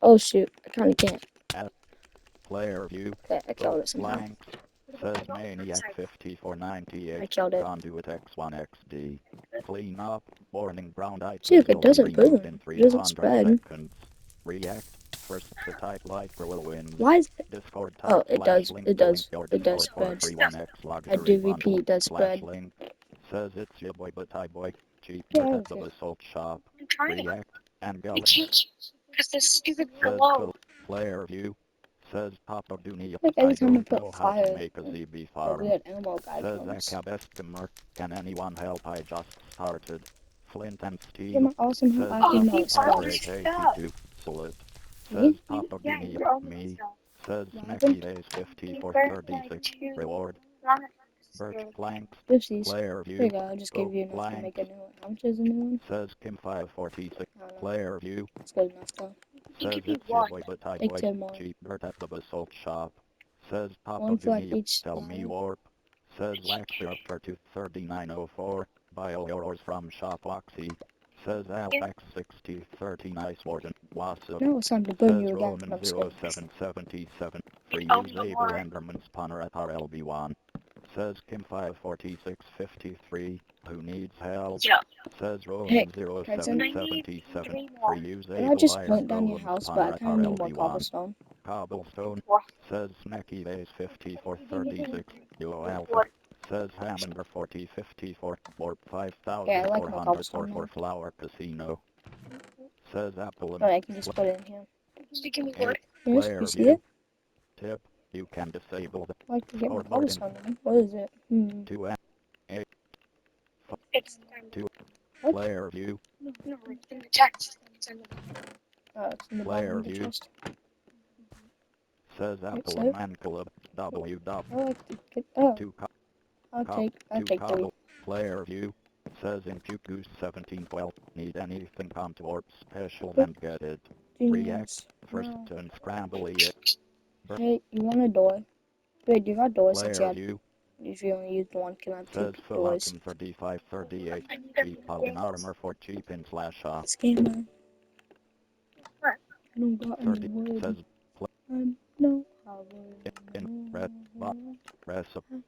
Oh shoot, I kinda can't. Player view. Okay, I killed it somehow. Blank. Says Maniac 5498. I killed it. Conduit X1XD. Clean up. Warning, ground items Look, it will be doesn't removed burn. in It 300 doesn't spread. seconds. React. First to type like for will wins. Why is it? Discord Oh, type it slash does. link It to link does. your It does Discord for spread. free 1x I luxury do bundle repeat, it does slash spread. link. Says it's your boy but I boy. Cheap Yeah, I at don't the care. basalt shop. I'm trying. React and I go. can't. Because this stupid Says below. player view. Says Papa Dunia. Like I every time I don't put know how fire, to make a ZB the farm. weird Elmo guy Says comes. Akabestimer. Can anyone help? I just started. Flint and Get steel. my awesome Says I Oh, can you know keep it's all fun. this Spark stuff. 82. Solid. Me? Says Papa Yeah, Dunia. you're almost Me. done. Says What Sneaky happened? Days 50 You for burnt 36. like 2 Reward. lemons. Birch planks. Oopsies. Player There you view. go, I just gave you enough to Blank. make a new one. How much is a new one? Says Kim 546. I don't know. Player view. It's good enough though. You Says could be it's your one. boy but I Take boy. 2 more. Cheap dirt at the basalt shop. Says Papa One for like Dunia. each Tell me line. warp. Says Waxer up for 23904. Buy all yours from Shop Oxy. Says Alpax 6030 Nice Warden. What's up? Now it's time to burn Says you again. Roman No, I'm just kidding. 0777. Reusable Enderman spawner at RLB1. Says Kim54653, who needs help? Yeah. Says Hey, Rowan0777, Can I just reusable point iron down your golem house, but I spawner at kind of need more RLB1. cobblestone. Cobblestone. What? Says SnakyBase5436, Duo Alpha. What? Says Hammer4054, Warp Yeah, I like my 5404 cobblestone for now. Flower Casino. Says Apple and But I can just put it in here. Give me Hey, what? Yes, player you see view. it? Tip, you can disable the I like to get my scoreboard in cobblestone in. What is it? 2 8 It's 2 What? player view. no, it's in the text. It's in the It's in the Player bottom of the view. chest. Says Apple sir. and Man Club. W I like to get. Oh, 2 I'll take 3. cobble. Player view. Says in Goose 1712. Need anything come to warp special and get it. Genius. First No. turn scramble it. Hey, you want a door? Wait, you got doors since Player view. if you only used one, can I have 2 Says full doors? item 3538. Keep in armor for cheap in slash shop. This game, man. What? I don't got any 30 wood. says No. in red bot recipe.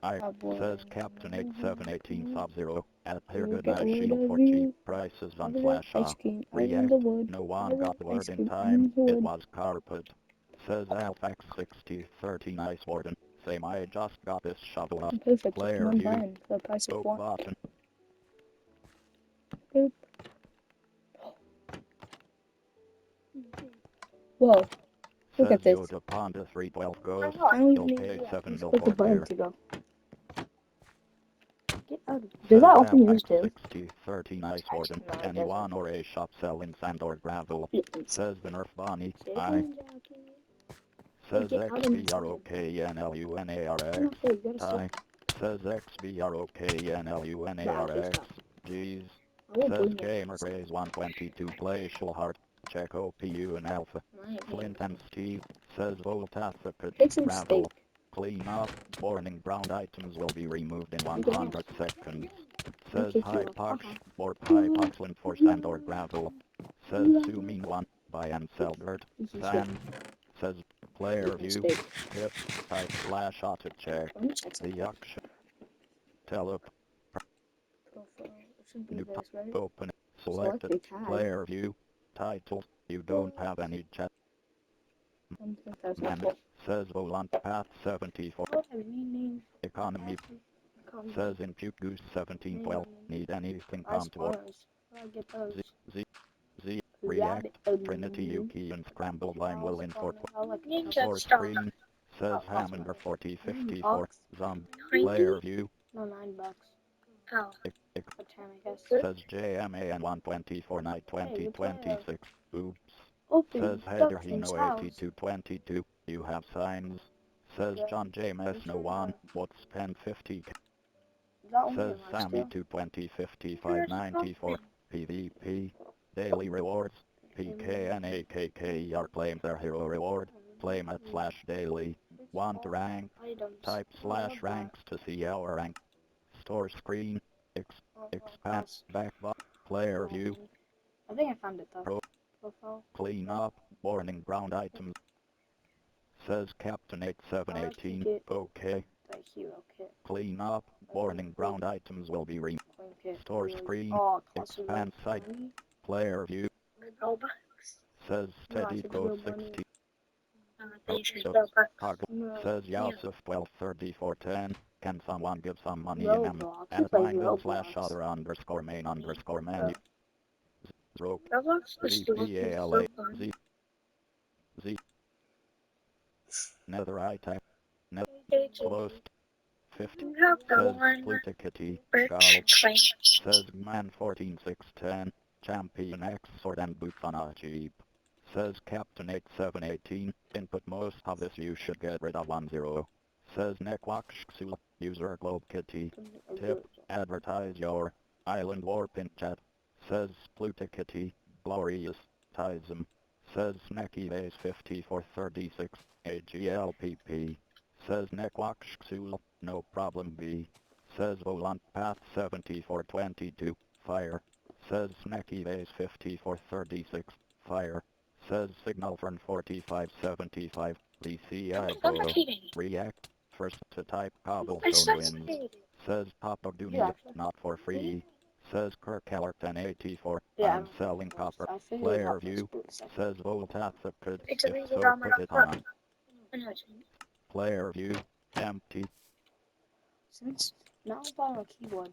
I says Captain 8718 Sub-Zero at here good night shield for cheap prices on slash Ice shop. cream, I React, the wood. no one got the word Ice in cream, time, the it wood. was carpet. Says Alfax 6030 Nice Warden, same I just got this shovel up. Perfect. Player One view, button for the price of oak one. button. Boop. Whoa. Look Says at this. Yoda Ponda 312 Ghost, I don't you'll even need pay to 7 Just mil click the for button beer. to go. Get out of Says Does that open yours Alfax too? 6030 Nice Warden, No, it anyone or a shop selling sand or gravel. Says the Nerf Bonnie, I. Says Get out of my XBROKNLUNARX. Ty. Says XBROKNLUNARX. Jeez. Says Gamer Craze 122 Glacial Heart. Check OPU and Alpha. Flint and Steve. Says Voltathicate. Take some Gravel. steak. Clean up. Warning brown items will be removed in You can 100 seconds. I'll Says kick you High off. Pox. Warp High Poxland for sand or gravel. Says Zooming 1. Buy and sell dirt. Sand. Says player view. Steak. Tip. Type slash auto check. Let me check something. The auction. Telep. Profile. It should be New this, right? open. Select Selected. the tag. Player view. Title. You don't have any chat. I don't think that's Man. helpful. Says Volant Path 74. I don't have any names. Economy. Says in Goose 1712. Need anything come to work. How do I get those? Z. React. Trinity Yuki and Scrambled Lime will import. Source screen. Says Hammer 4054. Zom. Player view. No, $9. Oh. Ex- A 10, I guess. Says JMA and 124 night 2026. Oops. Open Says Heather Duckfin's Hino house. 8222. You have signs. Says John James no one. What's pen 50? That one Says can Sammy 220 5594. PvP. Daily rewards. PKNAKKER claims their hero reward. Claim at /daily. Want rank. Type /ranks to see our rank. Store screen. Expand. Backbox. Player view. I think I found it though. Pro. Profile. Clean up. Warning ground items. Says Captain 8718. Okay. The hero kit. Clean up. Warning ground items will be removed. Store screen. Oh, Expand site. Player view. Says Steady Pro 60. Says Yosef 123410. Can someone give some money in M? At /mine/other_main_menu. Zroke. ZPALA. Z. Netherite. Closed. 50. Says Pluticity. Golf. Says Man 14610. Champion X sword and boots on a jeep. Says Captain 8718. Input most of this you should get rid of 10. Says Nekwakshksula. User Globe Kitty. Tip. Advertise your island warp in chat. Says Pluticity. Glorious. Tism. Says Snacky Base 5436. AGLPP. Says Nekwakshksula. No problem B. Says Volant Path 7422. Fire. Says Snacky Base 5436. Fire. Says Signal from 4575. DCI I'm photo. suffocating. React. First to type I'm cobblestone wins. suffocating. Says Papa You Dooney, actually? not for free. Says Kirk Keller 1084. Yeah, I'm selling copper. I figured Player out view. this second. Says Voltathicid. It's If illegal so, on my put it book. on. I know it's in. Player view. Empty. Since now I'm on a keyboard.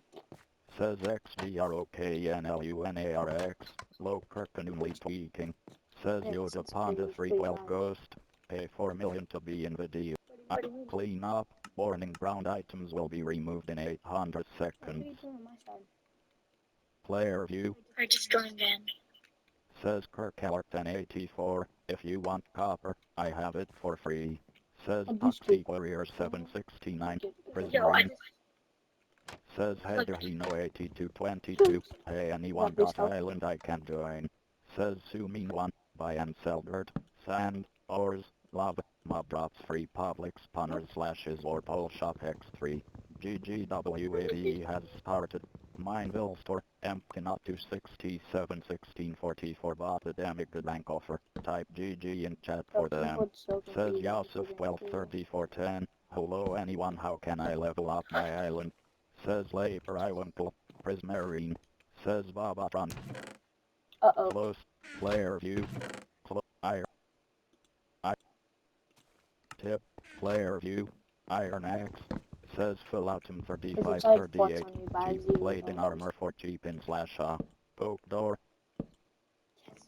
Says XBROKNLUNARX. Low Kirkanumly tweaking. Says Yeah, Yoda since Panda we 312 found- Ghost. Pay 4 million to be in video. What do you mean? Clean up. Warning ground items will be removed in 800 What are seconds. you doing on my side? Player view. I just joined in. Says Kirk Keller 1084. If you want copper, I have it for free. Says Oh, these Poxy two. Warrior 769. Yo, I Prismarine. Says Header Hino 8222. Hey anyone this got help? island I can join. Says Sumin 1. Buy and sell dirt, sand, ores, lava, mob drops free public spawners slashes or pole shop x3. GGWAV has started. Mineville store, empty not to 671644 bought the damage rank offer. Type GG in chat for them. Says Yosef 123410. Hello anyone, how can I level up my island? Says Labor Iwinkle. Prismarine. Says Bobatron. Uh-oh. Close. Player view. I tip. Player view. Iron axe. Says Philatum It's a 3538. on you by Cheap zero plating dollars. armor for cheap in slash oak door.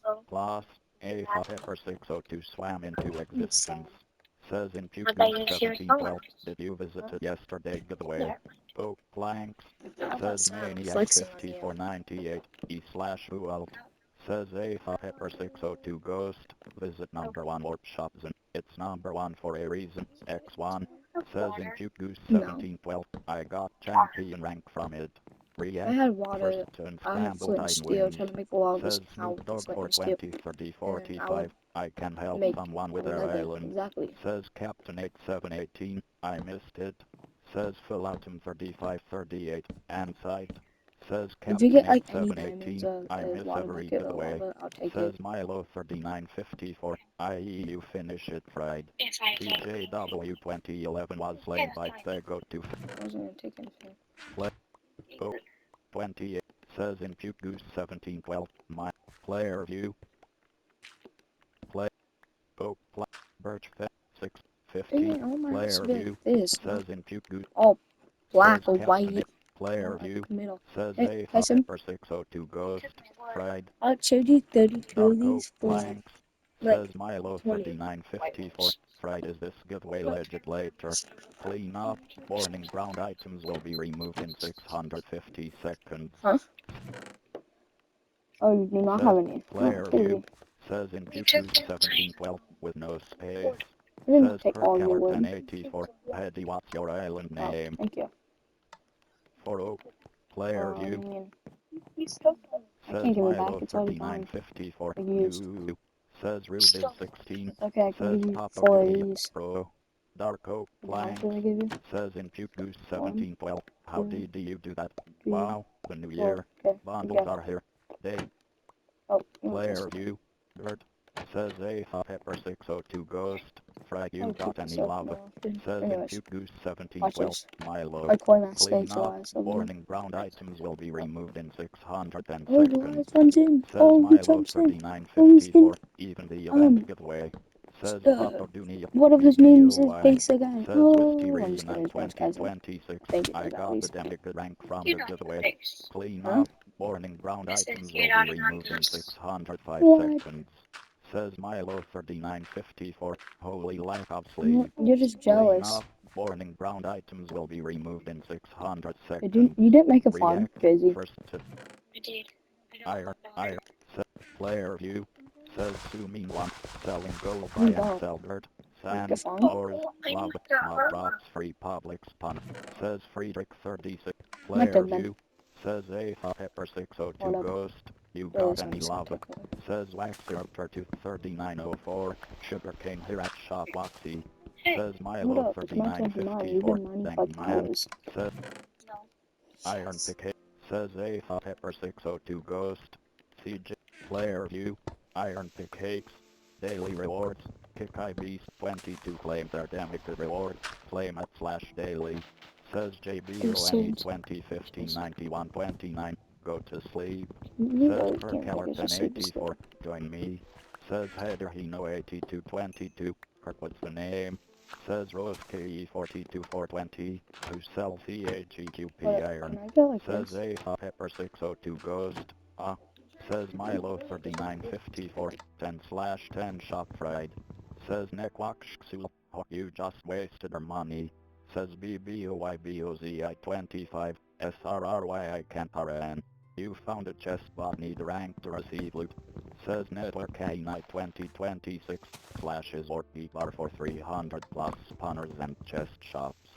So, Plus. A pepper 602 swam into existence. Says in I bet you Puku hear 1712. Did you visit it yesterday? Giveaway. Yeah. Oak planks. How about Says sound? Maniac Flexing on you. 5498. E/Whoalt. Says A Pepper 602 Ghost. Visit number 1 warp shop zone. It's number 1 for a reason. X1. Says in Puku 1712. I got champion rank from it. I React. had water. First to I had Istanbul flint and Time steel wins. trying to make a lava Says how Snoop Dogg flint for and steel. 20, 30, And I 45. would I can help make someone with a their nugget. island. Exactly. Says Captain 8718. I missed it. Says Philatum 3538. And site. Says If Captain you get like any 8718. diamonds, I miss water every bucket or giveaway. lava, I'll take Says it. Milo 3954. I.e. you finish it fried. if I get TJW 2011 was slain by Thego to I wasn't gonna take anything. Go 28. Says in Puku 1712. My player view. Play. Oak birch 615. Dang, all my house Player be view. like this. Says in Puku. All black or Says white. Captain. Player Like view. middle. Says Hey, A Tyson, Pepper 602 Ghost. Fried. I showed you 32 of Dark Oak these for planks. like Says Milo 20. 3954. Fried is this giveaway legit later. Clean up. Warning ground items will be removed in 650 seconds. Huh? Oh, you do not Says have any. player Oh, view. Says in Puku 1712 with no space. I didn't Says take Kirk all your Keller wood. 1084. Heady, what's your island Oh, name? thank you. For Oak. Player I view. mean, you stuff on I Says can't give it back. Milo It's already gone. 3954. I used. You. Says Rubid 16. It's okay. I can Says give you Papa 4 of Dooney these. Pro. Dark Oak How much planks. did I give you? Says in Puku 1712. How two, did you do that? 3, Wow, the new 4. year. Okay. Bundles are here. Date. Oh, you want Player this? view. Dirt. Says A Pepper 602 Ghost. Frag you I'll got keep any this up lava? more often. Says in Anyways, Puku watch 1712. this. Milo. I coin that Clean snakes up. Julyas over there. Warning ground items will be removed in 610 Oh, seconds. Julyas runs in. Says Oh, he Milo jumps in. 3954. Even the event giveaway. Says Papa Dooney. What if his name's his BBUY. base again? Says Oh, Whiskey I'm Rain just kidding. It's Morris Cousin. 2026. Thank you for I that, got the please. demigod rank from Get the out of giveaway. face. Clean Huh? up. Warning ground It says items get will out be of my removed in face. 605 What? seconds. Says Milo 3954. Holy lack of You're sleep. just Clean jealous. up. Warning ground items will be removed in 600 You seconds. didn't make a farm, React. crazy. First to I did. I don't Iron. know. Iron. Player view. Says Sumin 1. Selling gold You buy don't. and sell dirt. Make a Sand. farm? Ores. I Lava. need the Mob armor. drops free public spawn. Says Friedrich 36. My Player turn then. view. Says A Pepper 602 Whatever. Ghost. You Really got any sounds lava? technical. Says Waxer 3904. Sugarcane here at Shop Waxy. Hey, Says What Milo up? It's my turn to mine. You've 3954. been mining Thank for man. hours. Says no. Iron Pick. Says A Pepper 602 Ghost. CJ. Player view. Iron Pick Cakes. Daily rewards. Kick IBs 22 claim their demigod reward. Claim at /daily. Says JBONE 2015 91 29. Go to sleep. Says Kirkeller 1084. Join me. Says Header Hino 8222. Kirk, what's the name? Says Rose KE 42420. Who sells CHEQP iron? Says A Pepper 602 Ghost. Says Milo 3954. 10/10 shop fried. Says Nekwakshksul. You just wasted our money. Says BBOYBOZI 25. SRRY Kantaran. You found a chest but need rank to receive loot. Says Network K-Night 2026 /is or bar for 300 plus spawners and chest shops.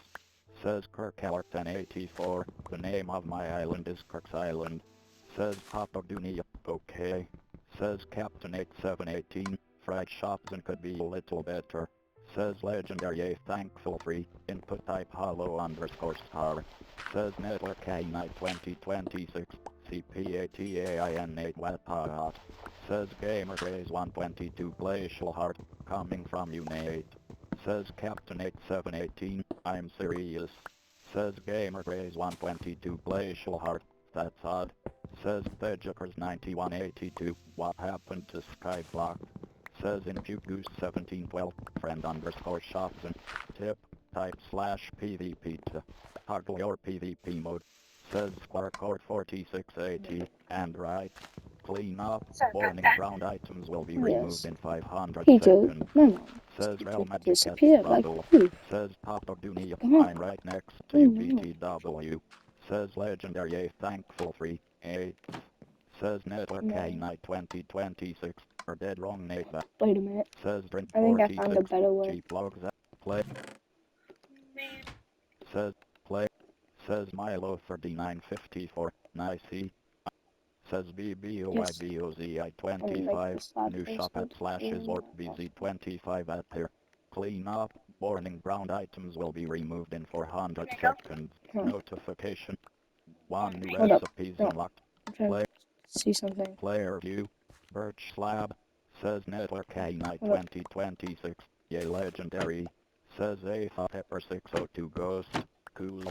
Says Kirkeller 1084. The name of my island is Kirk's Island. Says Papa Dunia. Okay. Says Captain 8718. Fried shops and could be a little better. Says Legendary Thankful 3. Input type hollow _star. Says Network K-Night 2026. CPATAIN 8 Wetpot. Says Gamer Grays 122 Glacial Heart. Coming from you Nate. Says Captain 8718. I'm serious. Says Gamer Grays 122 Glacial Heart. That's odd. Says Thejikers 9182. What happened to Skyblock? Says Infugoose 1712. Friend _shops and tip. Type /PVP to toggle your PVP mode. Says Square Code 4680. And right. Clean up. Warning ground items will be removed in 500 seconds. Says Real Magic has trouble. Says Papa Dunia. I'm right next to you BTW. Says Legendary Thankful 3. 8. Says Network K-Night 2026. Or dead wrong Nate. Wait a minute. Says Drink I think I 46. found a better way. Cheap logs at play. Says play. Says Milo 3954. Nice. Says BBOYBOZI 25. New shop at /is or BZ25 at here. Clean up. Warning ground items will be removed in 400 seconds. Notification. 1 new recipes unlocked. Play. See something. Player view. Birch slab. Says Network K-Night 2026. Yay legendary. Says A Pepper 602 Ghost. Cool.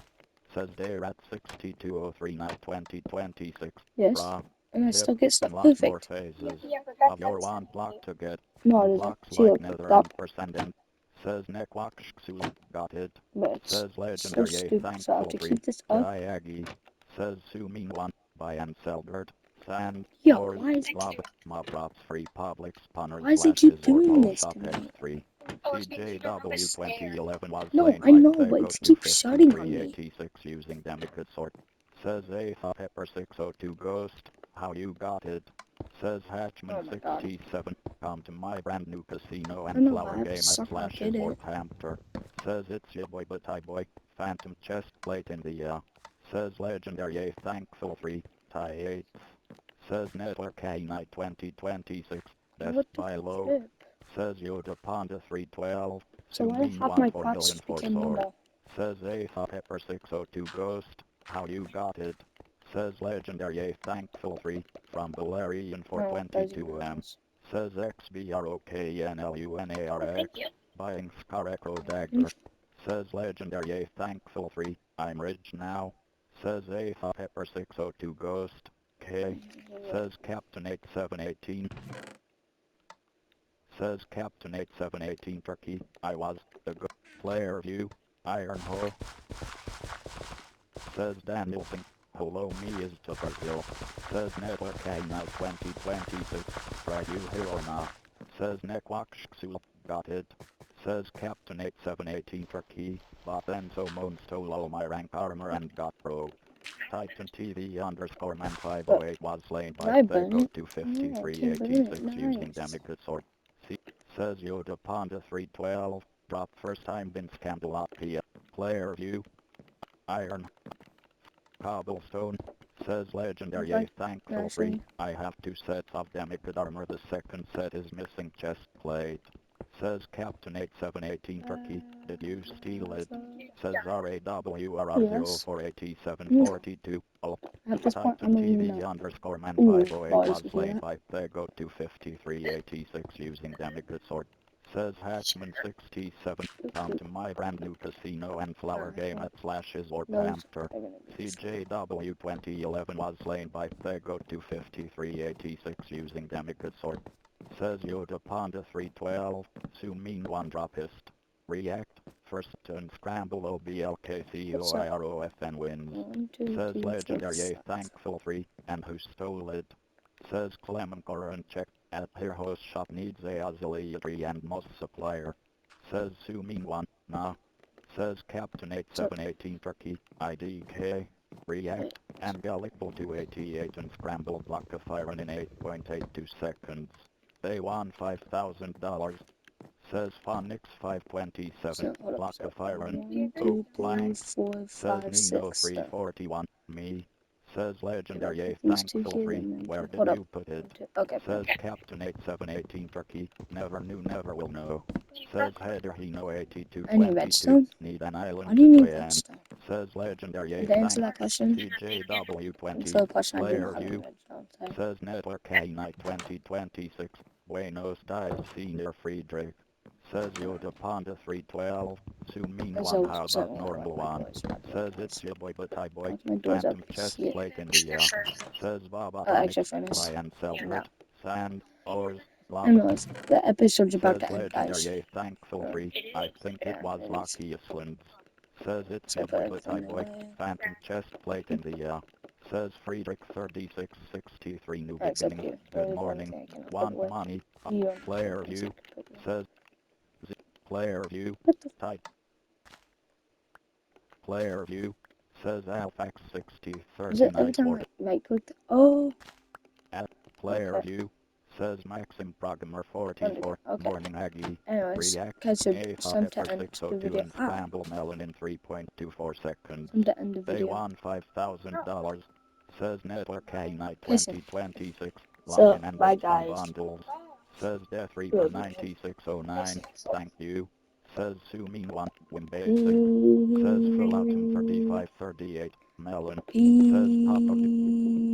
Says Dayrat 6203 Night 2026. Yes. Rob. And I still get stuff More perfect. phases of your one block to get No, it blocks isn't. See, like look, nether stop. and percent. Says Nekwakshksul. Got it. But it's Says so Legendary stupid, so I have to Thankful keep this up. Diagi. Says Sumin 1. Buy and sell dirt. Sand. Yo, Ores, why is it lava, mob drops, free public spawners, Why does it keep /is or doing all this shop to me? X3. CJW 2011 was No, slain I by know, but Thego it keeps shutting on me. 25386 using demigod sword. Says A Pepper 602 Ghost. How you got it? Says Hatchman 67. Come to my brand new casino and flower game at /is or Hampter. Says it's your boy but I boy. Phantom chest plate in the Says Legendary Thankful 3. Tie 8. Says Network K-Night 2026. Best buy low. Says Yoda Panda 312. So why the fuck my crops became rainbow? Says A Pepper 602 Ghost. How you got it? Says Legendary Thankful 3. From Valerian 422M. Says XBROKNLUNARX. Buying Scar Echo Dagger. Says Legendary Thankful 3. I'm rich now. Says A Pepper 602 Ghost. K. Says Captain 8718. Says Captain 8718 Turkey. I was the good player view. Iron Hole. Says Danielson. Hello me is to Brazil. Says Network K-Night 2026. Right you here or not? Says Nekwakshksul. Got it. Says Captain 8718 Turkey. But then so moan stole all my rank armor and got broke. Titan TV _man 508 was slain by Thego 25386 using demigod sword. Says Yoda Panda 312. Drop first time been Scandalopia. Player view. Iron. Cobblestone. Says Legendary Thankful 3. I have 2 sets of demigod armor. The second set is missing chest plate. Says Captain 8718 Turkey. Did you steal it? Says RAWRR048742. Oh. Titan TV _man 508 was slain by Thego 25386 using demigod sword. Says Hackman67. Come to my brand new casino and flower game at Slashes or Those Panther. are gonna be CJW 2011 was slain by Thego 25386 using Demigod Sword. Says Yoda Panda 312. Sumin 1 Dropist. React. First turn scramble OBLKCUIROFN wins. 1, 2, Says 3, 4, Legendary 5. Thankful Free and who stole it. Says Clement Current check at her host shop needs a auxiliary and most supplier. Says Sumin 1 nah. Says Captain 8718 Turkey IDK React and Gullible 288 and Scramble Block of Iron in 8.82 seconds. They won $5,000. Says Phonix 527 So, hold up. Block So, of Iron. 1, 2, Oak 3, Blank. 4, Says 5, Nino 6 stuff. 341 me. Says Did I Legendary put these two Thankful here Free. and then Where two? did Hold up. you put it? Okay. Says Captain 8718 Turkey. Never knew, never will know. Says Header Hino I need 8222. redstone. Need an island Why do you to need play in. redstone? Says Legendary To answer Thank that question, CJW20. answer the question, I do Player not have any you. redstone. Sorry. Says Network K-Night 2026. Buenos Dias Senior Friedrich. Says Yoda Panda 312. Sumin There's 1 a how about normal one. Says it's your boy but I boy. my door's up Phantom chest here. plate in the Says Baba Extra Phonics. furnace. Buy and sell Yeah. brick, sand, ores, lava. Anyways, the episode's about Says to end, guys. Legendary Thankful Free. I think Yeah, it was it is. Lucky Islands. Says it's So your boy good, but I boy. anyway. Phantom chest plate in the Says Friedrich 3663 new Alright, so beginnings. here. Good There's morning. one thing I can put Want away. money? You don't Player think view. I can put away. Says player view. What the Type. Player view. Says Alphax is it every 6039 time I Ford. right click? Oh, Player okay. view. Says Maxim Programmer 44. Okay. Morning Aggie. Anyways, React. guys, so A some to Pepper end the 602 video. and Scramble Melon in 3.24 seconds. Some to end the They video. won $5,000. Says Network K-Night Listen. 2026. So, Login and bye, get some guys. bundles. Says Death Love Reaper you. 9609. Thank you. Says Sumin 1. Win basic. Says Fallout 3538. Melon. Says Papa. Peace.